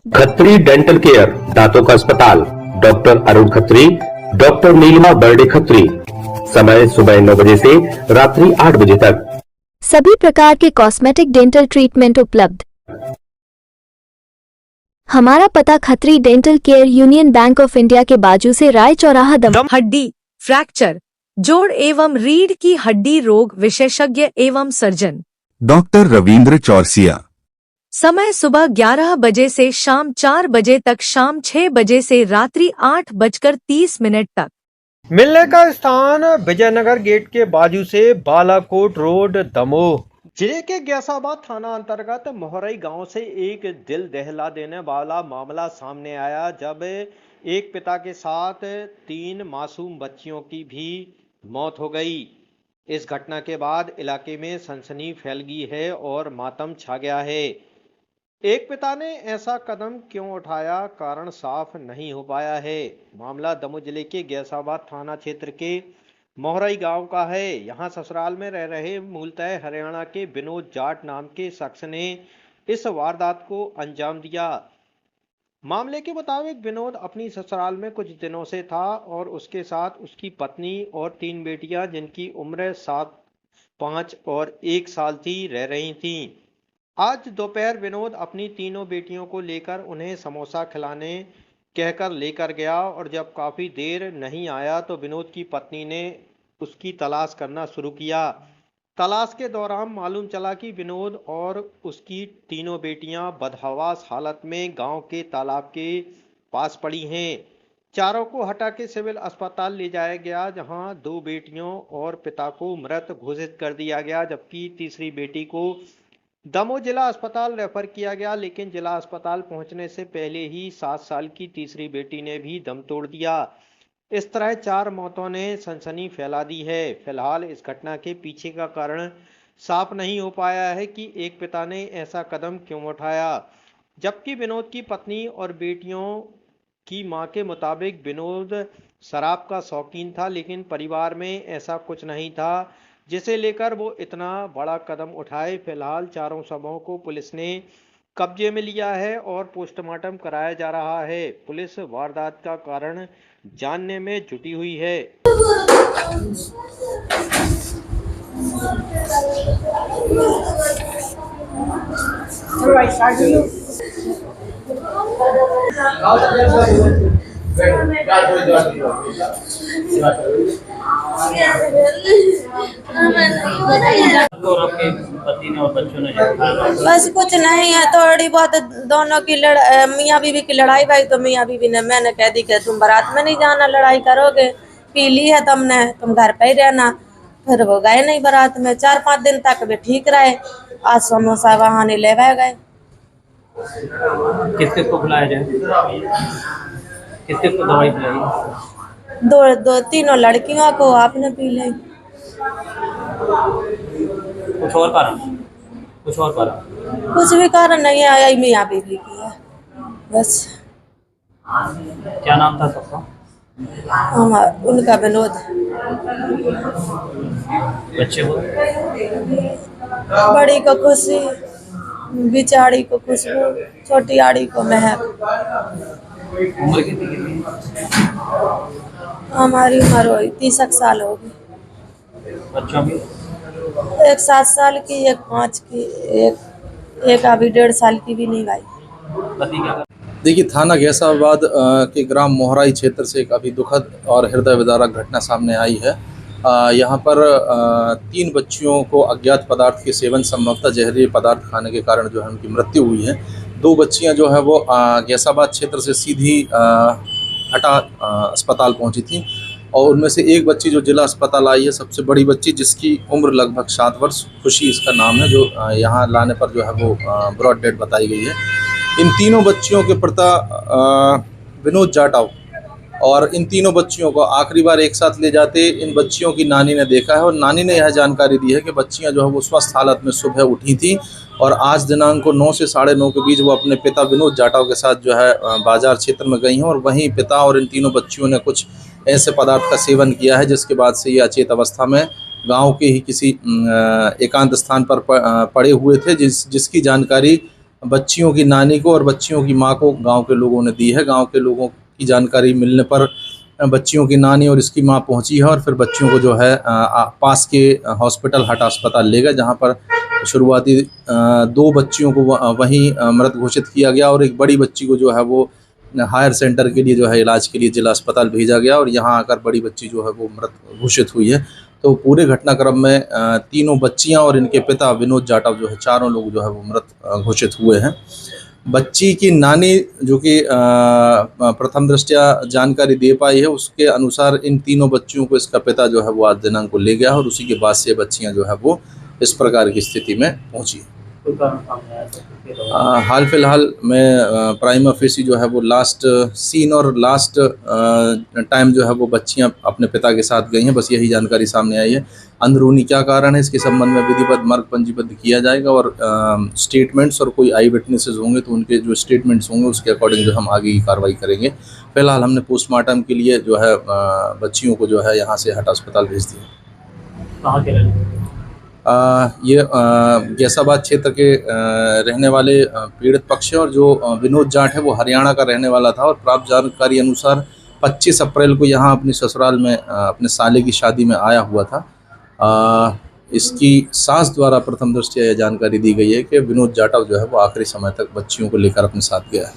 Khatri dental care, दांतों का अस्पताल, डॉक्टर अरुण खत्री, डॉक्टर नीलिमा बर्डे खत्री। समय सुबह 9 बजे से रात्रि 8 बजे तक। सभी प्रकार के कॉस्मेटिक डेंटल ट्रीटमेंट उपलब्ध। हमारा पता Khatri dental care, union bank of India के बाजू से राय चौराहा, दम। हड्डी, फ्रैक्चर, जोड़ एवं रीढ़ की हड्डी रोग विशेषज्ञ एवं सर्जन डॉक्टर रविंद्र चौरसिया। समय सुबह 11 बजे से शाम 4 बजे तक, शाम 6 बजे से रात्रि 8:30 तक। मिलने का स्थान विजयनगर गेट के बाजू से बालाकोट रोड, दमोह। जिले के गैसाबाद थाना अंतर्गत मोहरई गांव से एक दिल दहला देने वाला मामला सामने आया, जब एक पिता के साथ 3 मासूम बच्चियों की भी मौत हो गई। इस घटना के बाद इलाके में सनसनी फैल गई है और मातम छा गया है। एक पिता ने ऐसा कदम क्यों उठाया, कारण साफ नहीं हो पाया है। मामला दमोह जिले के गैसाबाद थाना क्षेत्र के मोहरई गांव का है। यहां ससुराल में रह रहे मूलतः हरियाणा के विनोद जाट नाम के शख्स ने इस वारदात को अंजाम दिया। मामले के मुताबिक विनोद अपनी ससुराल में कुछ दिनों से था और उसके साथ उसकी पत्नी और 3 बेटियां, जिनकी उम्र 7, 5 और 1 साल थी, रह रही थीं। आज दोपहर विनोद अपनी तीनों बेटियों को लेकर उन्हें समोसा खिलाने कहकर लेकर गया और जब काफ़ी देर नहीं आया तो विनोद की पत्नी ने उसकी तलाश करना शुरू किया। तलाश के दौरान मालूम चला कि विनोद और उसकी तीनों बेटियां बदहवास हालत में गांव के तालाब के पास पड़ी हैं। चारों को हटा के सिविल अस्पताल ले जाया गया, जहां 2 बेटियों और पिता को मृत घोषित कर दिया गया, जबकि तीसरी बेटी को दमोह जिला अस्पताल रेफर किया गया। लेकिन जिला अस्पताल पहुंचने से पहले ही 7 साल की तीसरी बेटी ने भी दम तोड़ दिया। इस तरह 4 मौतों ने सनसनी फैला दी है। फिलहाल इस घटना के पीछे का कारण साफ नहीं हो पाया है कि एक पिता ने ऐसा कदम क्यों उठाया, जबकि विनोद की पत्नी और बेटियों की मां के मुताबिक विनोद शराब का शौकीन था, लेकिन परिवार में ऐसा कुछ नहीं था जिसे लेकर वो इतना बड़ा कदम उठाए। फिलहाल चारों शवों को पुलिस ने कब्जे में लिया है और पोस्टमार्टम कराया जा रहा है। पुलिस वारदात का कारण जानने में जुटी हुई है। और आपके पति ने और बच्चों ने बस कुछ नहीं है, थोड़ी बहुत दोनों की मियाँ बीवी की लड़ाई भाई, तो मियाँ बीवी ने मैंने कह दी कि तुम बारात में नहीं जाना, लड़ाई करोगे, पी ली है तुमने, तुम घर पे ही रहना। फिर वो गए नहीं बारात में, 4-5 दिन तक भी ठीक रहे। आज समोसा वहाँ नहीं ले गए। किस किस को खिलाया जाए, किस किस को दवाई पिलाई? 2 तीनों लड़कियों को आपने पी ली। कुछ और कारण? कुछ भी कारण नहीं है, यही मियाँ बीवी की है बस। क्या नाम था सबका? उनका विनोद। बच्चे को? बड़ी को खुशी, बिचारी को खुशबू, छोटी आड़ी को महक। उम्र कितनी? हमारी उम्र हुई 30 साल होगी। बच्चों की? एक 7 साल की, एक 5 की, एक अभी 1.5 साल की भी नहीं भाई। पति क्या? देखिए, थाना गैसाबाद के ग्राम मोहराई क्षेत्र से एक अभी दुखद और हृदय विदारक घटना सामने आई है। यहाँ पर 3 बच्चियों को अज्ञात पदार्थ के सेवन, संभवतः जहरीले पदार्थ खाने के कारण जो है उनकी मृत्यु हुई है। 2 बच्चियाँ जो है वो गैसाबाद क्षेत्र से सीधी हटा अस्पताल पहुँची थी और उनमें से एक बच्ची जो जिला अस्पताल आई है, सबसे बड़ी बच्ची, जिसकी उम्र लगभग 7 वर्ष, खुशी इसका नाम है, जो यहाँ लाने पर जो है वो ब्रॉड डेड बताई गई है। इन तीनों बच्चियों के पिता विनोद जाटव और इन तीनों बच्चियों को आखिरी बार एक साथ ले जाते इन बच्चियों की नानी ने देखा है और नानी ने यह जानकारी दी है कि बच्चियां जो है वो स्वस्थ हालत में सुबह उठी थी और आज दिनांक को 9 से 9:30 के बीच वो अपने पिता विनोद जाटव के साथ जो है बाजार क्षेत्र में गई हैं और वहीं पिता और इन तीनों बच्चियों ने कुछ ऐसे पदार्थ का सेवन किया है जिसके बाद से ये अचेत अवस्था में गांव के ही किसी एकांत स्थान पर पड़े हुए थे, जिसकी जानकारी बच्चियों की नानी को और बच्चियों की मां को गांव के लोगों ने दी है। गांव के लोगों की जानकारी मिलने पर बच्चियों की नानी और इसकी मां पहुंची है और फिर बच्चियों को जो है पास के हॉस्पिटल हट अस्पताल ले गए, जहां पर शुरुआती 2 बच्चियों को वहीं मृत घोषित किया गया और एक बड़ी बच्ची को जो है वो हायर सेंटर के लिए जो है इलाज के लिए जिला अस्पताल भेजा गया और यहाँ आकर बड़ी बच्ची जो है वो मृत घोषित हुई है। तो पूरे घटनाक्रम में तीनों बच्चियां और इनके पिता विनोद जाटव जो है, चारों लोग जो है वो मृत घोषित हुए हैं। बच्ची की नानी जो कि प्रथम दृष्टया जानकारी दे पाई है, उसके अनुसार इन तीनों बच्चियों को इसका पिता जो है वो आज दिनांक को ले गया और उसी के बाद से बच्चियां जो है वो इस प्रकार की स्थिति में पहुंची। कोई कारण सामने आया तो हाल फिलहाल में प्राइमा फेसी जो है वो लास्ट सीन और लास्ट टाइम जो है वो बच्चियां अपने पिता के साथ गई हैं, बस यही जानकारी सामने आई है। अंदरूनी क्या कारण है इसके संबंध में विधिवत मार्ग पंजीबद्ध किया जाएगा और स्टेटमेंट्स और कोई आई विटनेसेस होंगे तो उनके जो स्टेटमेंट्स होंगे उसके अकॉर्डिंग जो हम आगे की कार्रवाई करेंगे। फिलहाल हमने पोस्टमार्टम के लिए जो है बच्चियों को जो है यहाँ से हट अस्पताल भेज दिया। कहाँ के रहने? ये गैसाबाद क्षेत्र के रहने वाले पीड़ित पक्ष है और जो विनोद जाट है वो हरियाणा का रहने वाला था और प्राप्त जानकारी अनुसार 25 अप्रैल को यहाँ अपने ससुराल में अपने साले की शादी में आया हुआ था। इसकी सास द्वारा प्रथम दृष्टया यह जानकारी दी गई है कि विनोद जाटव जो है वो आखिरी समय तक बच्चियों को लेकर अपने साथ गया है।